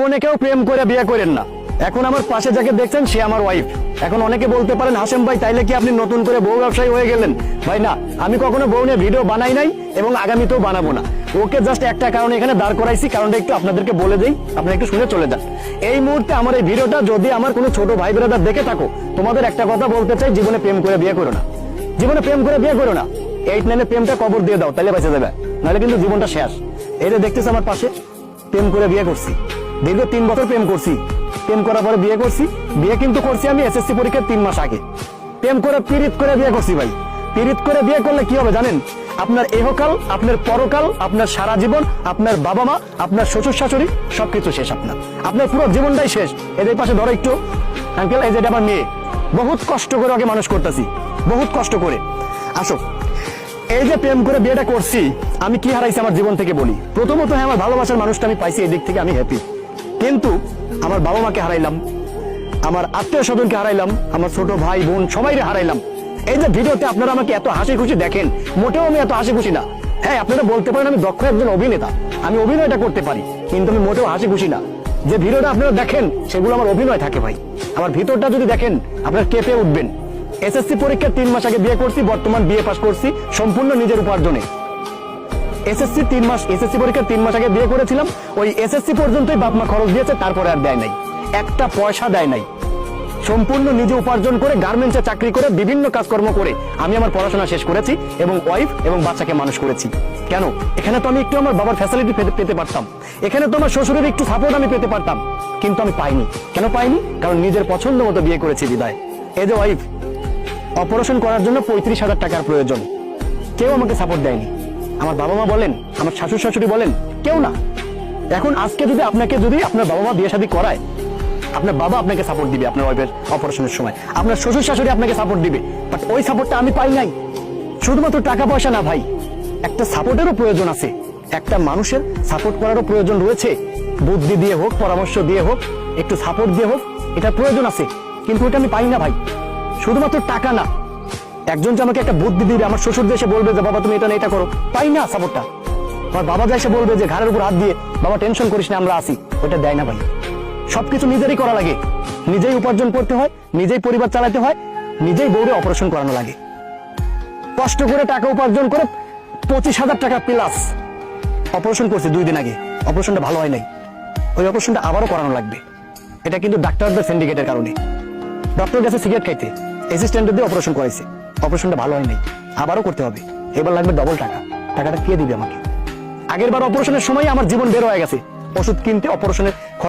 জীবনে কেউ প্রেম করে বিয়ে করেন না। এখন আমার পাশে যাকে দেখছেন সে আমার ওয়াইফ। এখন অনেকে বলতে পারেন হাশেম ভাই তাইলে কি আপনি নতুন করে বউ ব্যবসায়ী হয়ে গেলেন? ভাই না, আমি কখনো বউ নিয়ে ভিডিও বানাই নাই এবং আগামীতেও বানাবো না। ওকে জাস্ট একটা কারণে এখানে দাঁড় করাইছি, কারণটা একটু আপনাদেরকে বলে দেই, আপনারা একটু শুনে চলে যান। এই মুহূর্তে আমার এই ভিডিওটা যদি আমার কোনো ছোট ভাই ব্রাদার দেখে থাকো, তোমাদের একটা কথা বলতে চাই, জীবনে প্রেম করে বিয়ে করো না। জীবনে প্রেম করে বিয়ে করো না। 8-9 প্রেমটা কবর দিয়ে দাও, তাহলে বেঁচে যাবে, নাহলে কিন্তু জীবনটা শেষ। এই যে দেখতেছ আমার পাশে, প্রেম করে বিয়ে করছি, দীর্ঘ 3 বছর প্রেম করছি। প্রেম করার পরে বিয়ে করছি। বিয়ে কিন্তু করছি আমি এসএসসি পরীক্ষার 3 মাস আগে। প্রেম করে পীড়িত করে বিয়ে করছি ভাই। পীড়িত করে বিয়ে করলে কি হবে জানেন? আপনার এহকাল, আপনার পরকাল, আপনার সারা জীবন, আপনার বাবা মা, আপনার শ্বশুর শাশুড়ি সবকিছু শেষ। আপনার পুরো জীবনটাই শেষ। এদের পাশে ধরো একটু আঙ্কেল, এই যেটা আমার মেয়ে, বহুত কষ্ট করে ওকে মানুষ করতেছি, বহুত কষ্ট করে। আসো, এই যে প্রেম করে বিয়েটা করছি, আমি কি হারাইছি আমার জীবন থেকে বলি। প্রথমত হ্যাঁ, আমার ভালোবাসার মানুষটা আমি পাইছি, এই দিক থেকে আমি হ্যাপি। কিন্তু আমার বাবা মাকে হারাইলাম, আমার আত্মীয় স্বজনকে হারাইলাম, আমার ছোট ভাই বোন সবাইকে হারাইলাম। এই যে ভিডিওতে আপনারা আমাকে এত হাসি খুশি দেখেন, মোটেও আমি এত হাসি খুশি না। হ্যাঁ, আপনারা বলতে পারেন আমি দক্ষ একজন অভিনেতা, আমি অভিনয়টা করতে পারি, কিন্তু আমি মোটেও হাসি খুশি না। যে ভিডিওটা আপনারা দেখেন সেগুলো আমার অভিনয় থাকে ভাই। আমার ভিতরটা যদি দেখেন আপনারা কেঁপে উঠবেন। এসএসসি পরীক্ষার 3 মাস আগে বিয়ে করছি, বর্তমান বিয়ে পাস করছি সম্পূর্ণ নিজের উপার্জনে। এসএসসি পরীক্ষার 3 মাস আগে বিয়ে করেছিলাম। ওই এসএসসি পর্যন্তই বাপ মা খরচ দিয়েছে, তারপরে আর দেয় নাই, একটা পয়সা দেয় নাই। সম্পূর্ণ নিজে উপার্জন করে, গার্মেন্টসে চাকরি করে, বিভিন্ন কাজকর্ম করে আমি আমার পড়াশোনা শেষ করেছি এবং ওয়াইফ এবং বাচ্চাকে মানুষ করেছি। কেন? এখানে তো আমি একটু আমার বাবার ফ্যাসিলিটি পেতে পারতাম, এখানে তো আমার শ্বশুরের একটু সাপোর্ট আমি পেতে পারতাম, কিন্তু আমি পাইনি। কেন পাইনি? কারণ নিজের পছন্দ মতো বিয়ে করেছি বিদায়। এই যে ওয়াইফ, অপারেশন করার জন্য 35,000 টাকার প্রয়োজন, কেউ আমাকে সাপোর্ট দেয়নি। আমার বাবা মা বলেন, আমার শাশুড় শাশুড়ি বলেন, কেউ না। এখন আজকে যদি আপনার বাবা মা বিয়ে শাদী করায়, আপনার বাবা আপনাকে সাপোর্ট দিবে আপনার ওয়াইফের অপারেশনের সময়, আপনার শ্বশুর শাশুড়ি আপনাকে সাপোর্ট দিবে, বাট ওই সাপোর্টটা আমি পাই নাই। শুধুমাত্র টাকা পয়সা না ভাই, একটা সাপোর্টেরও প্রয়োজন আছে, একটা মানুষের সাপোর্ট করারও প্রয়োজন রয়েছে। বুদ্ধি দিয়ে হোক, পরামর্শ দিয়ে হোক, একটু সাপোর্ট দিয়ে হোক, এটা প্রয়োজন আছে, কিন্তু ওটা আমি পাই না ভাই। শুধুমাত্র টাকা না, একজন যে আমাকে একটা বুদ্ধি দিবে, আমার শ্বশুর দেশে বলবে যে বাবা তুমি এটা না এটা করো, পাই না সাপোর্টটা। আমার বাবা যা এসে বলবে যে ঘাড়ের উপর হাত দিয়ে বাবা টেনশন করিস না আমরা আসি, ওটা দেয় না ভাই। সবকিছু নিজেরই করা লাগে, নিজেই উপার্জন করতে হয়, নিজেই পরিবার চালাতে হয়, নিজেই বউরে অপারেশন করানো লাগে। কষ্ট করে টাকা উপার্জন করে 25,000 টাকা প্লাস অপারেশন করছি 2 দিন আগে। অপারেশনটা ভালো হয় নাই, ওই অপারেশনটা আবারও করানো লাগবে। এটা কিন্তু ডাক্তারদের সিন্ডিকেটের কারণে। ডক্টর গেছে সিগারেট খাইতে, অ্যাসিস্ট্যান্ট দিয়ে অপারেশন করাইছে, অপারেশনটা ভালো হয় নাই, আবারও করতে হবে। এবার লাগবে ডবল টাকা। টাকাটা কে দিবে আমাকে? আগের বার অপারেশনের সময় আমার জীবন বের হয়ে গেছে, ওষুধ কিনতে, অপারেশনের